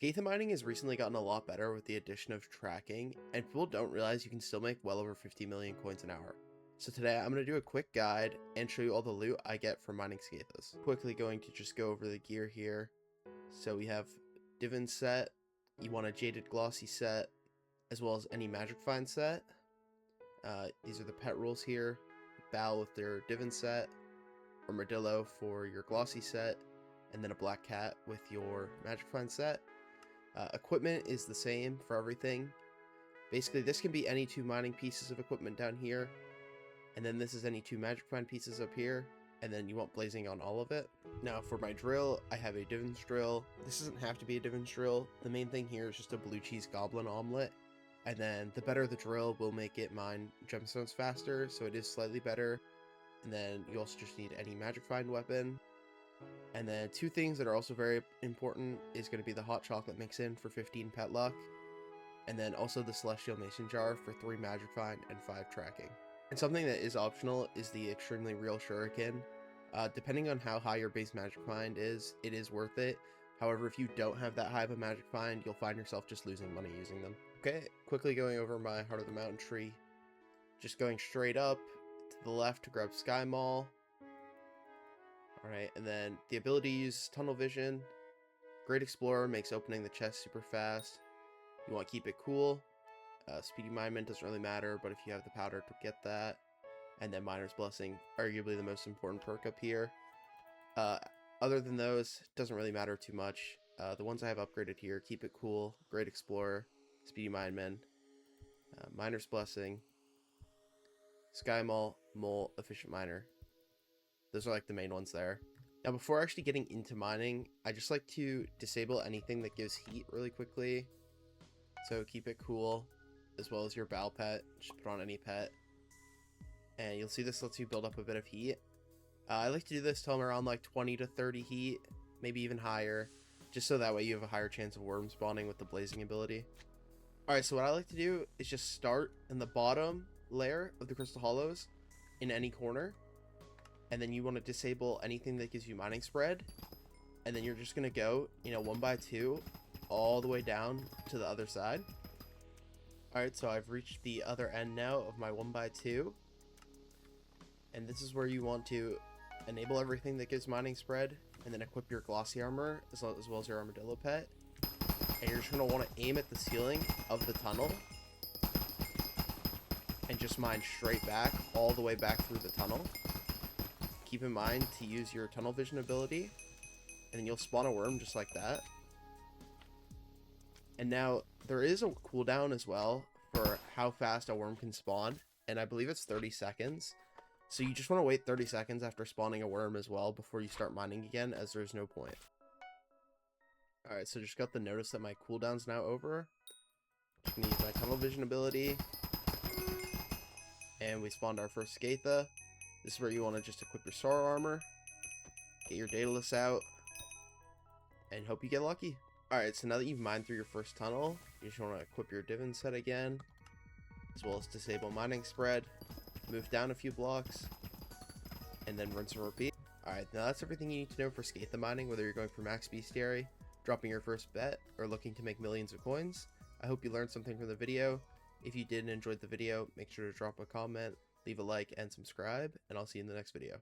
Scatha mining has recently gotten a lot better with the addition of tracking, and people don't realize you can still make well over 50 million coins an hour. So today I'm going to do a quick guide and show you all the loot I get from mining Scathas. Quickly going to just go over the gear here. So we have Divin set, you want a Jaded Glossy set, as well as any Magic Find set. These are the pet rules here. Bal with their Divin set, Armadillo for your Glossy set, and then a Black Cat with your Magic Find set. Equipment is the same for everything. Basically, this can be any two mining pieces of equipment down here, and then this is any two Magic Find pieces up here, and then you want blazing on all of it. Now for my drill, I have a Divin's drill. This doesn't have to be a Divin's drill. The main thing here is just a blue cheese goblin omelet, and then the better the drill will make it mine gemstones faster, so it is slightly better. And then you also just need any Magic Find weapon. And then two things that are also very important is going to be the hot chocolate mix-in for 15 pet luck, and then also the celestial mason jar for 3 magic find and 5 tracking. And something that is optional is the extremely real shuriken. Depending on how high your base magic find is, it is worth it. However, if you don't have that high of a magic find, you'll find yourself just losing money using them. Okay, quickly going over my Heart of the Mountain tree. Just going straight up to the left to grab Sky Mall. Alright, and then the ability to use tunnel vision. Great Explorer makes opening the chest super fast. You want to keep it cool. Speedy Minement doesn't really matter, but if you have the powder to get that. And then Miner's Blessing, arguably the most important perk up here. Other than those, doesn't really matter too much. The ones I have upgraded here, Keep It Cool, Great Explorer, Speedy Minement, Miner's Blessing, Sky Mall, Mole, Efficient Miner. Those are like the main ones there. Now before actually getting into mining, I just like to disable anything that gives heat really quickly. So Keep It Cool, as well as your Bal pet, just put on any pet. And you'll see this lets you build up a bit of heat. I like to do this till I'm around like 20 to 30 heat, maybe even higher, just so that way you have a higher chance of worm spawning with the blazing ability. Alright, so what I like to do is just start in the bottom layer of the Crystal Hollows in any corner. And then you want to disable anything that gives you mining spread. And then you're just going to go, 1 by 2 all the way down to the other side. Alright, so I've reached the other end now of my 1 by 2. And this is where you want to enable everything that gives mining spread. And then equip your glossy armor as well as your armadillo pet. And you're just going to want to aim at the ceiling of the tunnel. And just mine straight back, all the way back through the tunnel. Keep in mind to use your tunnel vision ability, and then you'll spawn a worm just like that. And now there is a cooldown as well for how fast a worm can spawn, and I believe it's 30 seconds. So you just want to wait 30 seconds after spawning a worm as well before you start mining again, as there's no point. Alright, so just got the notice that my cooldown's now over. Just gonna use my tunnel vision ability. And we spawned our first Scatha. This is where you want to just equip your Sorrow Armor, get your Daedalus out, and hope you get lucky. Alright, so now that you've mined through your first tunnel, you just want to equip your Divin set again, as well as disable mining spread, move down a few blocks, and then rinse and repeat. Alright, now that's everything you need to know for Scatha mining, whether you're going for max bestiary, dropping your first bet, or looking to make millions of coins. I hope you learned something from the video. If you did and enjoyed the video, make sure to drop a comment, leave a like, and subscribe, and I'll see you in the next video.